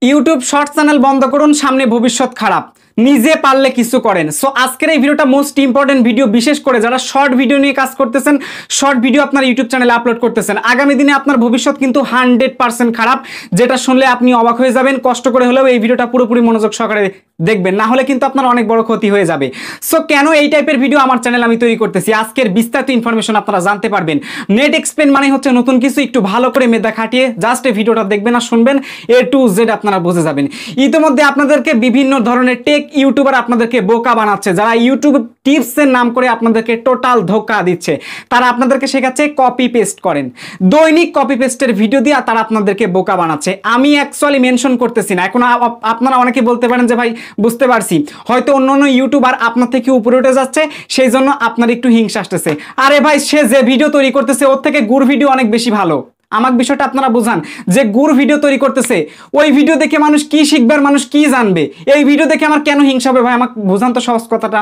YouTube short channel বন্ধ করুন, সামনে ভবিষ্যৎ খারাপ, নিজে পারলে কিছু করেন। সো আজকের এই ভিডিওটা মোস্ট ইম্পর্টেন্ট ভিডিও, বিশেষ করে যারা শর্ট ভিডিও নিয়ে কাজ করতেছেন, শর্ট ভিডিও আপনার ইউটিউব চ্যানেলে আপলোড করতেছেন। আগামী দিনে আপনার ভবিষ্যৎ কিন্তু 100% খারাপ, যেটা শুনলে আপনি অবাক হয়ে যাবেন। কষ্ট করে হলেও এই ভিডিওটা পুরোপুরি মনোযোগ সহকারে দেখবেন, না হলে কিন্তু আপনার অনেক বড় ক্ষতি হয়ে যাবে। সো কেন এই টাইপের ভিডিও আমার চ্যানেলে আমি তৈরি করতেছি, আজকের বিস্তারিত ইনফরমেশন আপনারা জানতে পারবেন। নেট এক্সপ্লেন মানে হচ্ছে নতুন কিছু একটু ভালো করে মেধা খাটিয়ে জাস্ট এই ভিডিওটা দেখবেন আর শুনবেন, A to Z আপনারা বুঝে যাবেন। ইতিমধ্যে আপনাদেরকে বিভিন্ন ধরনের টেক ইউটিউবার আপনাদেরকে বোকা বানাচ্ছে, যারা ইউটিউব টিপসের নাম করে আপনাদেরকে টোটাল ধোঁকা দিচ্ছে। তারা আপনাদেরকে শেখাচ্ছে কপি পেস্ট করেন, দৈনিক কপি পেস্টের ভিডিও দিয়ে তারা আপনাদেরকে বোকা বানাচ্ছে। আমি অ্যাকচুয়ালি মেনশন করতেছি না। এখন আপনারা অনেকে বলতে পারেন যে ভাই বুঝতে পারছি, হয়তো অন্য অন্য ইউটিউবার আপনার থেকে উপরে উঠে যাচ্ছে, সেই জন্য আপনার একটু হিংসা আসতেছে। আরে ভাই, সে যে ভিডিও তৈরি করতেছে ওর থেকে গুড় ভিডিও অনেক বেশি ভালো। আমাকে বিষয়টা আপনারা বুঝান, যে গুড় ভিডিও তৈরি করতেছে, ওই ভিডিও দেখে মানুষ কি শিখবে আর মানুষ কি জানবে? এই ভিডিও দেখে আমার কেন হিংসা হবে? ভাই আমাকে বুঝান তো সহজ কথাটা।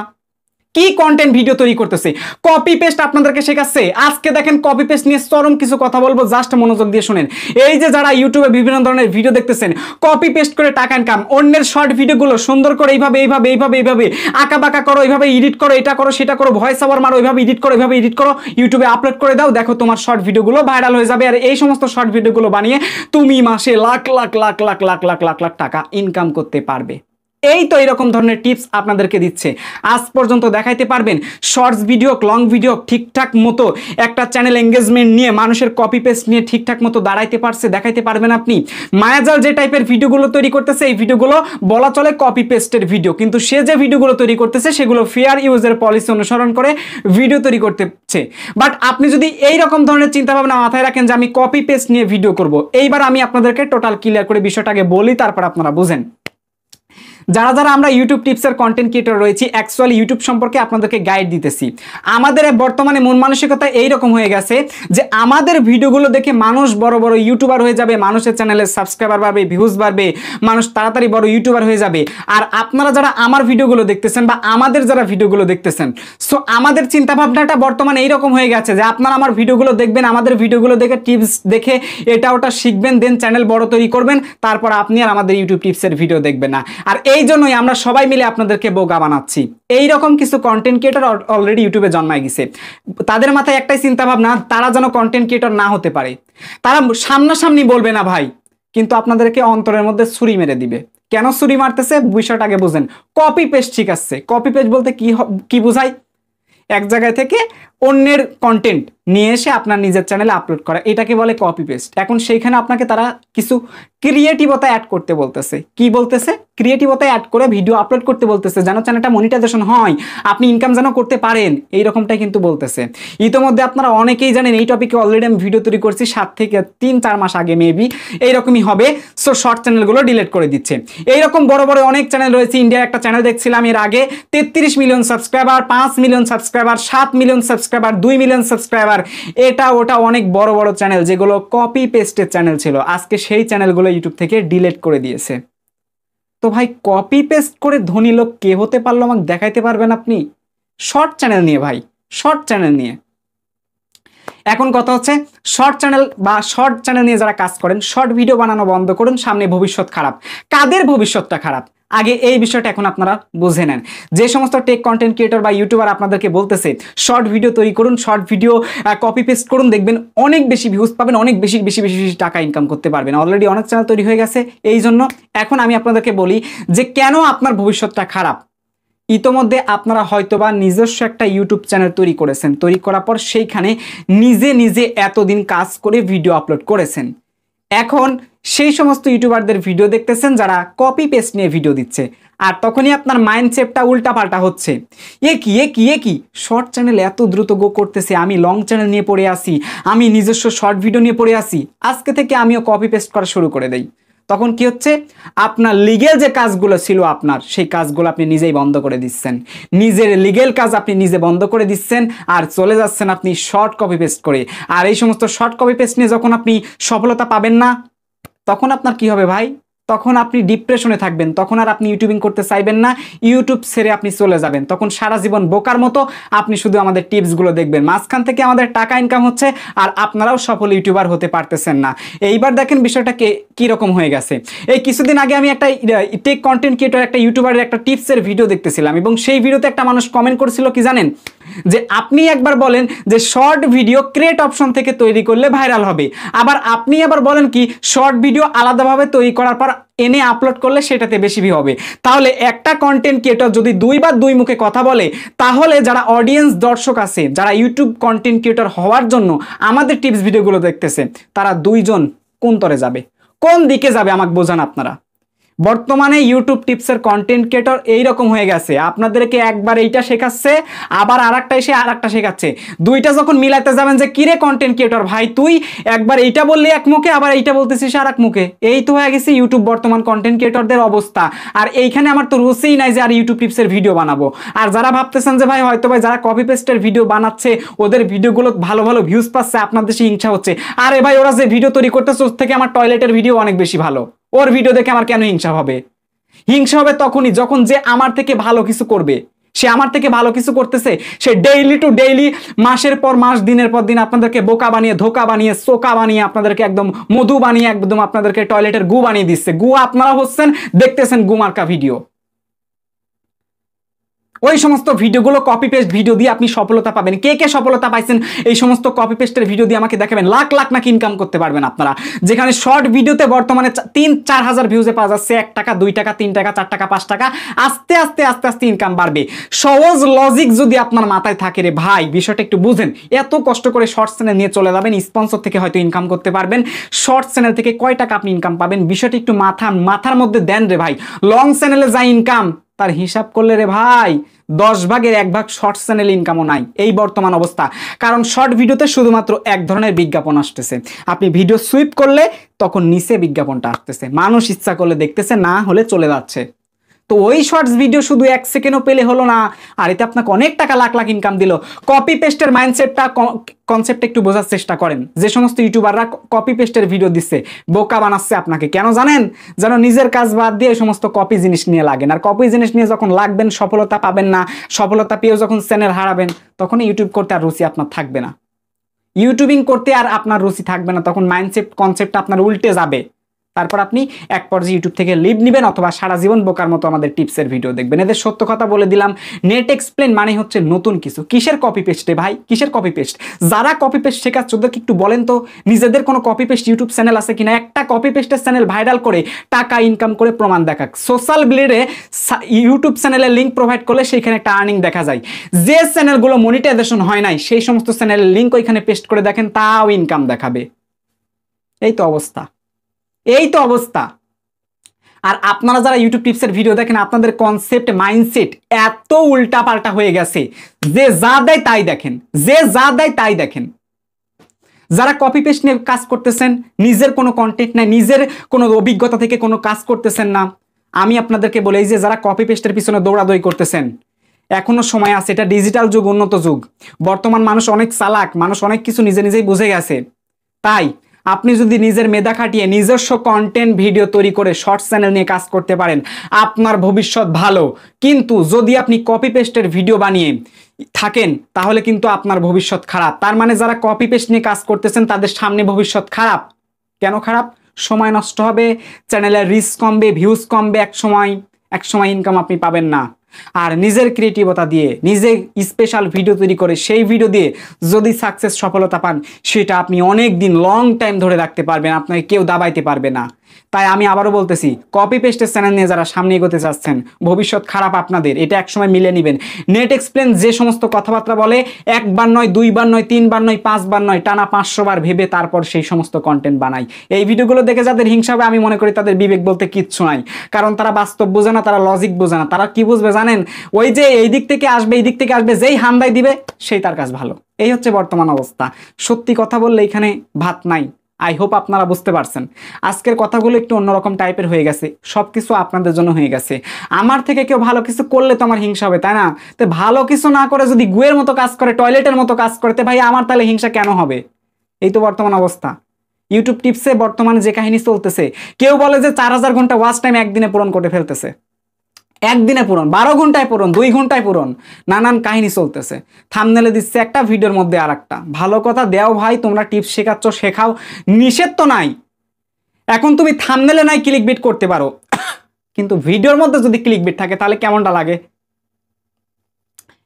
কি কন্টেন্ট ভিডিও তৈরি করতেছে, কপি পেস্ট আপনাদেরকে শেখাচ্ছে। আজকে দেখেন কপি পেস্ট নিয়ে চরম কিছু কথা বলবো, জাস্ট মনোযোগ দিয়ে শুনেন। এই যে যারা ইউটিউবে বিভিন্ন ধরনের ভিডিও দেখতেছেন, কপি পেস্ট করে টাকা ইনকাম, অন্যের শর্ট ভিডিওগুলো সুন্দর করে এইভাবে এইভাবে এইভাবে এইভাবে আঁকা বাঁকা করো, এইভাবে এডিট করো, এটা করো সেটা করো, ভয়েস ওভার মারো, এইভাবে এডিট করো, এইভাবে এডিট করো, ইউটিউবে আপলোড করে দাও, দেখো তোমার শর্ট ভিডিওগুলো ভাইরাল হয়ে যাবে। আর এই সমস্ত শর্ট ভিডিওগুলো বানিয়ে তুমি মাসে লাখ লাখ লাখ লাখ লাখ লাখ লাখ লাখ টাকা ইনকাম করতে পারবে। এই তো এরকম ধরনের টিপস আপনাদেরকে দিচ্ছে। আজ পর্যন্ত দেখাইতে পারবেন শর্টস ভিডিও, লং ভিডিও ঠিকঠাক মতো একটা চ্যানেল এঙ্গেজমেন্ট নিয়ে মানুষের কপি পেস্ট নিয়ে ঠিকঠাক মতো দাঁড়াইতে পারছে? দেখাইতে পারবেন আপনি? মায়াজাল যে টাইপের ভিডিওগুলো তৈরি করতেছে, এই ভিডিওগুলো বলা চলে কপি পেস্টের ভিডিও, কিন্তু সে যে ভিডিওগুলো তৈরি করতেছে সেগুলো ফেয়ার ইউজের পলিসি অনুসরণ করে ভিডিও তৈরি করতেছে। বাট আপনি যদি এই রকম ধরনের চিন্তাভাবনা মাথায় রাখেন যে আমি কপি পেস্ট নিয়ে ভিডিও করব, এইবার আমি আপনাদেরকে টোটাল ক্লিয়ার করে বিষয়টাকে বলি, তারপর আপনারা বুঝেন। যারা যারা আমরা ইউটিউব টিপসের কন্টেন্ট ক্রিয়েটর রয়েছি, অ্যাকচুয়ালি ইউটিউব সম্পর্কে আপনাদেরকে গাইড দিতেছি। আমাদের বর্তমানে মন মানসিকতা এইরকম হয়ে গেছে যে আমাদের ভিডিওগুলো দেখে মানুষ বড় বড় ইউটিউবার হয়ে যাবে, মানুষের চ্যানেলে সাবস্ক্রাইবার বাড়বে, ভিউজ বাড়বে, মানুষ তাড়াতাড়ি বড় ইউটিউবার হয়ে যাবে। আর আপনারা যারা আমার ভিডিওগুলো দেখতেছেন বা আমাদের যারা ভিডিওগুলো দেখতেছেন, সো আমাদের চিন্তাভাবনাটা বর্তমানে এইরকম হয়ে গেছে যে আপনারা আমার ভিডিওগুলো দেখবেন, আমাদের ভিডিওগুলো দেখে টিপস দেখে এটা ওটা শিখবেন, দেন চ্যানেল বড় তৈরি করবেন, তারপর আপনি আর আমাদের ইউটিউব টিপসের ভিডিও দেখবেন না। আর এই জন্যই আমরা সবাই মিলে আপনাদেরকে বোকা বানাচ্ছি। এই রকম কিছু কন্টেন্ট ক্রিয়েটর অলরেডি ইউটিউবে জন্মায় গেছে। তাদের মাথায় একটাই চিন্তা ভাবনা, তারা যেন কন্টেন্ট ক্রিয়েটর না হতে পারে। তারা সামনাসামনি বলবে না ভাই, কিন্তু আপনাদেরকে অন্তরের মধ্যে ছুরি মেরে দিবে। কেন ছুরি মারতেছে বিষয়টা আগে বুঝেন। কপি পেস্ট শিখাচ্ছে। কপি পেস্ট বলতে কি বোঝায়? এক জায়গায় থেকে অন্যের কন্টেন্ট নিয়ে এসে আপনার নিজের চ্যানেলে আপলোড করা, এটাকে বলে কপি পেস্ট। এখন সেইখানে আপনাকে তারা কিছু ক্রিয়েটিভতা অ্যাড করতে বলতেছে। কি বলতেছে? ক্রিয়েটিভতা অ্যাড করে ভিডিও আপলোড করতে বলতেছে, যেন চ্যানেলটা মনিটাইজেশন হয়, আপনি ইনকাম যেন করতে পারেন, এইরকমটাই কিন্তু বলতেছে। ইতিমধ্যে আপনারা অনেকেই জানেন, এই টপিকে অলরেডি আমি ভিডিও তৈরি করছি 7 থেকে 3-4 মাস আগে, মেবি এইরকমই হবে। সো শর্ট চ্যানেলগুলো ডিলিট করে দিচ্ছে। এইরকম বড় বড় অনেক চ্যানেল রয়েছে। ইন্ডিয়ার একটা চ্যানেল দেখছিলাম এর আগে, 33 million subscriber, 5 million subscriber, 7 million subscriber, 2 million subscriber, এটা ওটা অনেক বড় বড় চ্যানেল, যেগুলো কপি পেস্টের চ্যানেল ছিল, আজকে সেই চ্যানেলগুলো ইউটিউব থেকে ডিলিট করে দিয়েছে। তো ভাই, কপি পেস্ট করে ধনী লোক কে হতে পারলো আমাকে দেখাইতে পারবেন আপনি? শর্ট চ্যানেল নিয়ে ভাই, শর্ট চ্যানেল নিয়ে। এখন কথা হচ্ছে, শর্ট চ্যানেল বা শর্ট চ্যানেল নিয়ে যারা কাজ করেন, শর্ট ভিডিও বানানো বন্ধ করুন, সামনে ভবিষ্যৎ খারাপ। কাদের ভবিষ্যৎটা খারাপ? আগে এই বিষয়টা এখন আপনারা বুঝে নেন। যে সমস্ত টেক কন্টেন্ট ক্রিয়েটর বা ইউটিউবার আপনাদেরকে বলতেছে শর্ট ভিডিও তৈরি করুন, শর্ট ভিডিও কপি পেস্ট করুন, দেখবেন অনেক বেশি ভিউজ পাবেন, অনেক বেশি বেশি বেশি বেশি টাকা ইনকাম করতে পারবেন। অলরেডি অনেক চ্যানেল তৈরি হয়ে গেছে। এই জন্য এখন আমি আপনাদেরকে বলি যে কেন আপনার ভবিষ্যৎটা খারাপ। ইতোমধ্যে আপনারা হয়তোবা নিজস্ব একটা ইউটিউব চ্যানেল তৈরি করেছেন, তৈরি করার পর সেইখানে নিজে নিজে এতদিন কাজ করে ভিডিও আপলোড করেছেন। এখন সেই সমস্ত ইউটিউবারদের ভিডিও দেখতেছেন যারা কপি পেস্ট নিয়ে ভিডিও দিচ্ছে, আর তখনই আপনার মাইন্ডসেটটা উল্টাপাল্টা হচ্ছে। এ কি শর্ট চ্যানেল এত দ্রুত গো করতেছে, আমি লং চ্যানেল নিয়ে পড়ে আসি, আমি নিজস্ব শর্ট ভিডিও নিয়ে পড়ে আসি, আজকে থেকে আমিও কপি পেস্ট করা শুরু করে দেই। তখন কি হচ্ছে? আপনার লিগেল যে কাজগুলো ছিল আপনার, সেই কাজগুলো আপনি নিজেই বন্ধ করে দিচ্ছেন। নিজের লিগেল কাজ আপনি নিজে বন্ধ করে দিচ্ছেন, আর চলে যাচ্ছেন আপনি শর্ট কপি পেস্ট করে। আর এই সমস্ত শর্ট কপি পেস্ট নিয়ে যখন আপনি সফলতা পাবেন না, তখন আপনার কি হবে ভাই? তখন আপনি ডিপ্রেশনে থাকবেন, তখন আর আপনি ইউটিউবিং করতে চাইবেন না, ইউটিউব ছেড়ে আপনি চলে যাবেন, তখন সারা জীবন বোকার মতো আপনি শুধু আমাদের টিপসগুলো দেখবেন, মাঝখান থেকে আমাদের টাকা ইনকাম হচ্ছে আর আপনারাও সফল ইউটিউবার হতে পারতেছেন না। এইবার দেখেন বিষয়টা কি রকম হয়ে গেছে। এই কিছুদিন আগে আমি একটা টেক কন্টেন্ট ক্রিয়েটর, একটা ইউটিউবারের একটা টিপসের ভিডিও দেখতেছিলাম এবং সেই ভিডিওতে একটা মানুষ কমেন্ট করেছিল কি জানেন, যে আপনি একবার বলেন যে শর্ট ভিডিও ক্রিয়েট অপশন থেকে তৈরি করলে ভাইরাল হবে, আবার আপনি আবার বলেন কি শর্ট ভিডিও আলাদাভাবে তৈরি করার পর এনে আপলোড করলে সেটাতে বেশি ভিউ হবে। তাহলে একটা কন্টেন্ট ক্রিয়েটর যদি দুইবার দুই মুখে কথা বলে, তাহলে যারা অডিয়েন্স দর্শক আছে, যারা ইউটিউব কন্টেন্ট ক্রিয়েটর হওয়ার জন্য আমাদের টিপস ভিডিওগুলো দেখতেছে, তারা দুইজন কোন তরে যাবে, কোন দিকে যাবে আমাকে বোঝান আপনারা। বর্তমানে ইউটিউব টিপসের কন্টেন্ট ক্রিয়েটর এইরকম হয়ে গেছে, আপনাদেরকে একবার এইটা শেখাচ্ছে, আবার আরেকটা এসে আরেকটা শেখাচ্ছে, দুইটা যখন মিলাইতে যাবেন যে কিরে কন্টেন্ট ক্রিয়েটর ভাই তুই একবার এইটা বললি এক মুখে, আবার এইটা বলতেছিস আর এক মুখে, এই তো হয়ে গেছে ইউটিউব বর্তমান কন্টেন্ট ক্রিয়েটরদের অবস্থা। আর এইখানে আমার তো রুচিই নাই যে আর ইউটিউব টিপসের ভিডিও বানাবো। আর যারা ভাবতেছেন যে ভাই হয়তো ভাই যারা কপি পেস্টের ভিডিও বানাচ্ছে ওদের ভিডিওগুলো ভালো ভালো ভিউজ পাচ্ছে, আপনার দেশে হিংসা হচ্ছে, আরে ভাই ওরা যে ভিডিও তৈরি করতেছে ওর থেকে আমার টয়লেটের ভিডিও অনেক বেশি ভালো, ওর ভিডিও দেখে আমার কেন হিংসা হবে? হিংসা হবে তখনই যখন যে আমার থেকে ভালো কিছু করবে, সে আমার থেকে ভালো কিছু করতেছে, সে ডেইলি টু ডেইলি মাসের পর মাস দিনের পর দিন আপনাদেরকে বোকা বানিয়ে ধোকা বানিয়ে চোকা বানিয়ে আপনাদেরকে একদম মধু বানিয়ে একদম আপনাদেরকে টয়লেটের গু বানিয়ে দিচ্ছে। গু আপনারা হচ্ছেন, দেখতেছেন গু মার্কা ভিডিও। ওই সমস্ত ভিডিওগুলো কপি পেস্ট ভিডিও দিয়ে আপনি সফলতা পাবেন। কে কে সফলতা পাইছেন এই সমস্ত কপি পেস্টের ভিডিও দিয়ে আমাকে দেখাবেন। লাখ লাখ নাকি ইনকাম করতে পারবেন আপনারা, যেখানে শর্ট ভিডিওতে বর্তমানে 3-4 হাজার ভিউজে পাওয়া যাচ্ছে 1 টাকা 2 টাকা 3 টাকা 4 টাকা 5 টাকা, আস্তে আস্তে আস্তে আস্তে ইনকাম বাড়বে। সহজ লজিক যদি আপনার মাথায় থাকে রে ভাই, বিষয়টা একটু বুঝেন। এত কষ্ট করে শর্টস চ্যানেল নিয়ে চলে যাবেন, স্পন্সর থেকে হয়তো ইনকাম করতে পারবেন, শর্টস চ্যানেল থেকে কয় টাকা আপনি ইনকাম পাবেন, বিষয়টা একটু মাথার মধ্যে দেন রে ভাই। লং চ্যানেলে যা ইনকাম তার হিসাব করলে রে ভাই 10 ভাগের 1 ভাগ শর্ট চ্যানেল ইনকামও নাই এই বর্তমান অবস্থা। কারণ শর্ট ভিডিওতে শুধুমাত্র এক ধরনের বিজ্ঞাপন আসতেছে, আপনি ভিডিও সুইপ করলে তখন নিচে বিজ্ঞাপনটা আসতেছে, মানুষ ইচ্ছা করলে দেখতেছে, না হলে চলে যাচ্ছে। তো ওই শর্টস ভিডিও শুধু 1 সেকেন্ডও পেলে হলো না, আর এতে আপনাকে অনেক টাকা লাখ লাখ ইনকাম দিল। কপি পেস্টের মাইন্ডসেটটা কনসেপ্টটা একটু বোঝার চেষ্টা করেন। যে সমস্ত ইউটিউবাররা কপি পেস্টের ভিডিও দিচ্ছে বোকা বানাচ্ছে আপনাকে, কেন জানেন? যেন নিজের কাজ বাদ দিয়ে এই সমস্ত কপি জিনিস নিয়ে লাগেন। আর কপি জিনিস নিয়ে যখন লাগবেন সফলতা পাবেন না, সফলতা পেয়েও যখন চ্যানেল হারাবেন তখন ইউটিউব করতে আর রুচি আপনার থাকবে না, ইউটিউবিং করতে আর আপনার রুচি থাকবে না, তখন মাইন্ডসেট কনসেপ্টটা আপনার উল্টে যাবে। তারপর আপনি এক পর্যায়ে ইউটিউব থেকে লিভ নেবেন অথবা সারা জীবন বোকার মতো আমাদের টিপসের ভিডিও দেখবেন। এদের সত্য কথা বলে দিলাম, নেট এক্সপ্লেন মানে হচ্ছে নতুন কিছু। কিসের কপি পেস্টে ভাই, কিসের কপি পেস্ট? যারা কপি পেস্ট শেখাচ্ছে ওদেরকে একটু বলেন তো নিজেদের কোনো কপি পেস্ট ইউটিউব চ্যানেল আছে কিনা, একটা কপি পেস্টের চ্যানেল ভাইরাল করে টাকা ইনকাম করে প্রমাণ দেখাক। সোশ্যাল ব্লেডে ইউটিউব চ্যানেলের লিঙ্ক প্রোভাইড করলে সেইখানে একটা আর্নিং দেখা যায়। যে চ্যানেলগুলো মনিটাইজেশন হয় নাই সেই সমস্ত চ্যানেলের লিঙ্ক ওইখানে পেস্ট করে দেখেন, তাও ইনকাম দেখাবে। এই তো অবস্থা, এই তো অবস্থা। আর আপনারা যারা ইউটিউব টিপসের ভিডিও দেখেন আপনাদের কনসেপ্ট মাইন্ডসেট এত উল্টা পাল্টা হয়ে গেছে যে যা দেয় তাই দেখেন, যে যা দেয় তাই দেখেন। যারা কপি পেস্ট নিয়ে কাজ করতেছেন, নিজের কোনো কন্টেন্ট নাই, নিজের কোনো অভিজ্ঞতা থেকে কোনো কাজ করতেছেন না, আমি আপনাদেরকে বলি যে যারা কপি পেস্টের পিছনে দৌড়াদৌড়ি করতেছেন এখনো সময় আছে। এটা ডিজিটাল যুগ, উন্নত যুগ, বর্তমান মানুষ অনেক চালাক, মানুষ অনেক কিছু নিজে নিজেই বুঝে গেছে। তাই আপনি যদি নিজের মেধা খাটিয়ে নিজস্ব কন্টেন্ট ভিডিও তৈরি করে শর্টস চ্যানেল নিয়ে কাজ করতে পারেন আপনার ভবিষ্যৎ ভালো। কিন্তু যদি আপনি কপি পেস্টের ভিডিও বানিয়ে থাকেন তাহলে কিন্তু আপনার ভবিষ্যৎ খারাপ। তার মানে যারা কপি পেস্ট নিয়ে কাজ করতেছেন তাদের সামনে ভবিষ্যৎ খারাপ। কেন খারাপ? সময় নষ্ট হবে, চ্যানেলের রিচ কমবে, ভিউজ কমবে, এক সময় ইনকাম আপনি পাবেন না। আর নিজের ক্রিয়েটিভিটি দিয়ে নিজে স্পেশাল ভিডিও তৈরি করে সেই ভিডিও দিয়ে যদি সাকসেস সফলতা পান সেটা আপনি অনেক দিন লং টাইম ধরে রাখতে পারবেন, আপনাকে কেউ দাবাইতে পারবে না। তাই আমি আবারও বলতেছি, কপি পেস্টের চ্যানেল নিয়ে যারা সামনে এগোতে চাচ্ছেন ভবিষ্যৎ খারাপ আপনাদের, এটা একসময় মিলে নেবেন। নেট এক্সপ্লেন যে সমস্ত কথাবার্তা বলে একবার নয়, দুইবার নয়, তিনবার নয়, 5 বার নয়, টানা 500 বার ভেবে তারপর সেই সমস্ত কন্টেন্ট বানাই। এই ভিডিওগুলো দেখে যাদের হিংসা হবে আমি মনে করি তাদের বিবেক বলতে কিচ্ছু নাই, কারণ তারা বাস্তব বোঝে না, তারা লজিক বোঝে না। তারা কি বুঝবে জানেন? ওই যে এই দিক থেকে আসবে, এই দিক থেকে আসবে, যেই হান্দাই দিবে সেই তার কাজ ভালো। এই হচ্ছে বর্তমান অবস্থা। সত্যি কথা বললে এখানে ভাত নাই। আই হোপ আপনারা বুঝতে পারছেন। আজকের কথাগুলো একটু অন্যরকম টাইপের হয়ে গেছে, সবকিছু আপনাদের জন্য হয়ে গেছে। আমার থেকে কেউ ভালো কিছু করলে তো আমার হিংসা হবে, তাই না? তো ভালো কিছু না করে যদি গুয়ের মতো কাজ করে, টয়লেটের মতো কাজ করে, তো ভাই আমার তাহলে হিংসা কেন হবে? এই তো বর্তমান অবস্থা। ইউটিউব টিপসে বর্তমানে যে কাহিনী চলতেছে, কেউ বলে যে 4000 ঘন্টা ওয়াচ টাইম একদিনে পূরণ করে ফেলতেছে, একদিনে পূরণ, 12 ঘন্টায় পূরণ, 2 ঘন্টায় পূরণ, নানান কাহিনী চলতেছে। থাম্বনেলে দিচ্ছে একটা, ভিডিওর মধ্যে আর একটা। ভালো কথা দেও ভাই, তোমরা টিপস শেখাচ্ছ, শেখাও, নিষেধ তো নাই। এখন তুমি থাম্বনেলে নাই ক্লিক বিট করতে পারো, কিন্তু ভিডিওর মধ্যে যদি ক্লিক বিট থাকে তাহলে কেমনটা লাগে?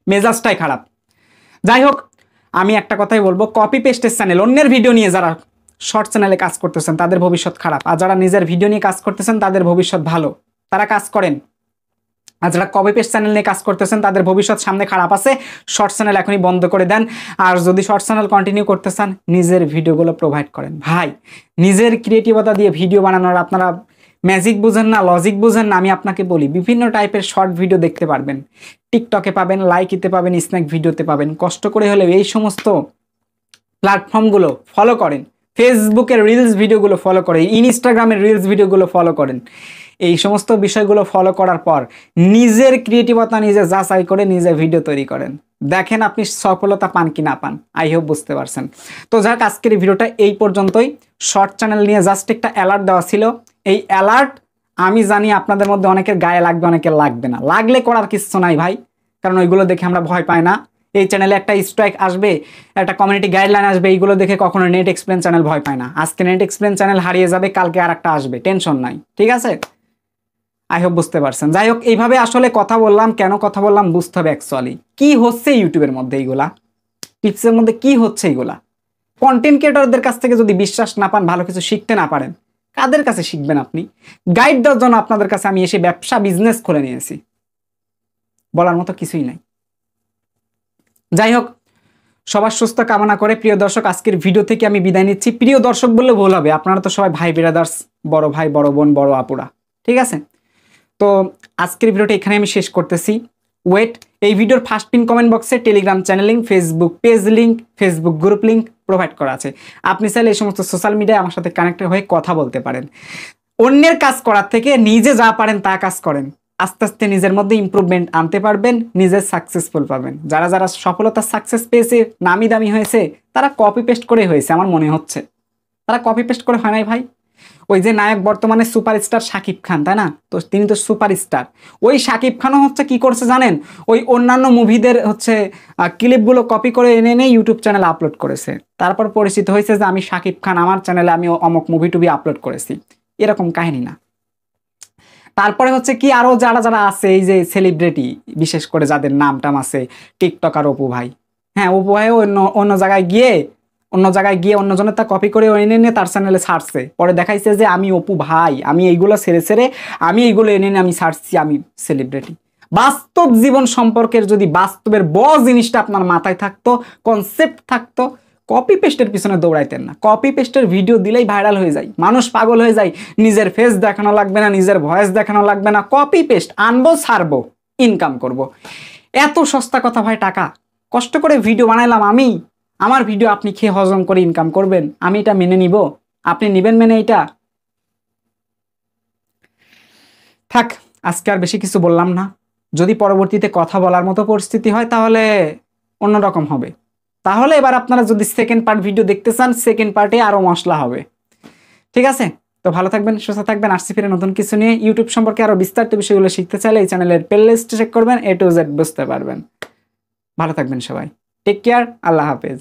মেজাজটাই খারাপ। যাই হোক, আমি একটা কথাই বলবো, কপি পেস্টের চ্যানেল, অন্যের ভিডিও নিয়ে যারা শর্ট চ্যানেলে কাজ করতেছেন তাদের ভবিষ্যৎ খারাপ, আর যারা নিজের ভিডিও নিয়ে কাজ করতেছেন তাদের ভবিষ্যৎ ভালো, তারা কাজ করেন। আর যারা কপি পেস্ট চ্যানেল নিয়ে কাজ করতেছেন তাদের ভবিষ্যৎ সামনে খারাপ আছে, শর্ট চ্যানেল এখনই বন্ধ করে দেন। আর যদি শর্ট চ্যানেল কন্টিনিউ করতে চান, নিজের ভিডিওগুলো প্রোভাইড করেন ভাই। নিজের ক্রিয়েটিভিটি দিয়ে ভিডিও বানানোর আপনারা ম্যাজিক বুঝেন না, লজিক বুঝেন না। আমি আপনাকে বলি, বিভিন্ন টাইপের শর্ট ভিডিও দেখতে পারবেন, টিকটকে পাবেন, লাইকিতে পাবেন, স্ন্যাক ভিডিওতে পাবেন। কষ্ট করে হলেও এই সমস্ত প্ল্যাটফর্মগুলো ফলো করেন, ফেসবুকের রিলস ভিডিওগুলো ফলো করেন, ইনস্টাগ্রামের রিলস ভিডিওগুলো ফলো করেন। এই সমস্ত বিষয়গুলো ফলো করার পর নিজের ক্রিয়েটিভিটি নিজে যাচাই করে নিজে ভিডিও তৈরি করেন, দেখেন আপনি সফলতা পান কি না পান। আই হোপ বুঝতে পারছেন। তো যাক, আজকের এই ভিডিওটা এই পর্যন্তই। শর্ট চ্যানেল নিয়ে জাস্ট একটা অ্যালার্ট দেওয়া ছিল। এই অ্যালার্ট আমি জানি আপনাদের মধ্যে অনেকের গায়ে লাগবে, অনেকের লাগবে না। লাগলে করার কিছু নাই ভাই, কারণ ওইগুলো দেখে আমরা ভয় পাই না। এই চ্যানেলে একটা স্ট্রাইক আসবে, একটা কমিউনিটি গাইডলাইন আসবে, এইগুলো দেখে কখনো নেট এক্সপ্লেন চ্যানেল ভয় পায় না। আজকে নেট এক্সপ্লেন চ্যানেল হারিয়ে যাবে, কালকে আর একটা আসবে, টেনশন নাই, ঠিক আছে? আই হোপ বুঝতে পারছেন। যাই হোক, এইভাবে আসলে কথা বললাম, কেন কথা বললাম বুঝতে হবে অ্যাকচুয়ালি কি হচ্ছে ইউটিউবের মধ্যে, এইগুলা টিপসের মধ্যে কি হচ্ছে, এইগুলা কন্টেন্ট ক্রিয়েটরদের কাছ থেকে যদি বিশ্বাস না পান, ভালো কিছু শিখতে না পারেন, কাদের কাছে শিখবেন আপনি? গাইড দেওয়ার জন্য আপনাদের কাছে আমি এসে ব্যবসা বিজনেস খুলে নিয়েছি, বলার মতো কিছুই নাই। যাই হোক, সবার সুস্থ কামনা করে প্রিয় দর্শক, আজকের ভিডিও থেকে আমি বিদায় নিচ্ছি। প্রিয় দর্শক বললে ভুল হবে, আপনারা তো সবাই ভাই ব্রাদার্স, বড় ভাই, বড় বোন, বড় আপুরা, ঠিক আছে? তো আজকের ভিডিওটা এখানে আমি শেষ করতেছি। ওয়েট, এই ভিডিওর ফার্স্ট পিন কমেন্ট বক্সে Telegram channel link, Facebook page link, Facebook group link provide করা আছে। আপনি চাইলে এই সমস্ত সোশ্যাল মিডিয়ায় আমার সাথে কানেক্টেড হয়ে কথা বলতে পারেন। অন্যের কাজ করার থেকে নিজে যা পারেন তা কাজ করেন, আস্তে আস্তে নিজের মধ্যে ইমপ্রুভমেন্ট আনতে পারবেন, নিজের সাকসেসফুল পাবেন। যারা যারা সফলতার সাকসেস পেয়েছে, নামি দামি হয়েছে, তারা কপি পেস্ট করে হয়েছে আমার মনে হচ্ছে। তারা কপি পেস্ট করে হয় নাই ভাই। ওই যে নায়ক বর্তমানে সুপারস্টার শাকিব খান, তাই না? তো তিনি তো সুপারস্টার। ওই শাকিব খানও হচ্ছে কি করছে জানেন? ওই অন্যান্য মুভিদের হচ্ছে ক্লিপগুলো কপি করে এনে এনে ইউটিউব চ্যানেলে আপলোড করেছে। তারপর পরিচিত হয়েছে যে আমি শাকিব খান, আমার চ্যানেলে আমি অমুক মুভি টুভি আপলোড করেছি। এরকম কাহিনী না। তারপরে হচ্ছে কি, আরো যারা যারা আছে, এই যে সেলিব্রিটি, বিশেষ করে যাদের নাম টাম আছে, টিকটকার অপু ভাই, হ্যাঁ অপু ভাই অন্য জায়গায় গিয়ে অন্যজনের তা কপি করে এনে এনে তার চ্যানেলে ছাড়ছে। পরে দেখাইছে যে আমি অপু ভাই, আমি এইগুলো ছেড়ে ছেড়ে আমি এইগুলো এনে এনে আমি ছাড়ছি, আমি সেলিব্রিটি। বাস্তব জীবন সম্পর্কের যদি বাস্তবের জিনিসটা আপনার মাথায় থাকতো, কনসেপ্ট থাকতো, কপি পেস্টের পিছনে দৌড়াইতেন না। কপি পেস্টের ভিডিও দিলেই ভাইরাল হয়ে যায়, মানুষ পাগল হয়ে যায়। নিজের ফেস দেখানো লাগবে না, নিজের ভয়েস দেখানো লাগবে না, কপি পেস্ট আনবো, ছাড়বো, ইনকাম করব। এত সস্তা কথা ভাই, টাকা কষ্ট করে ভিডিও বানাইলাম আমি, আমার ভিডিও আপনি খেয়ে হজম করে ইনকাম করবেন, আমি এটা মেনে নিব? আপনি নিবেন মেনে? এটা থাক, আজকে আর বেশি কিছু বললাম না। যদি পরবর্তীতে কথা বলার মতো পরিস্থিতি হয় তাহলে অন্যরকম হবে। তাহলে এবার আপনারা যদি সেকেন্ড পার্ট ভিডিও দেখতে চান, সেকেন্ড পার্টে আরো মশলা হবে, ঠিক আছে? তো ভালো থাকবেন, সুস্থ থাকবেন। আসছি ফিরে নতুন কিছু নিয়ে। ইউটিউব সম্পর্কে আরো বিস্তারিত বিষয়গুলো শিখতে চাইলে এই চ্যানেলের প্লেলিস্ট চেক করবেন, A to Z বুঝতে পারবেন। ভালো থাকবেন সবাই, টেক কেয়ার, আল্লাহ হাফেজ।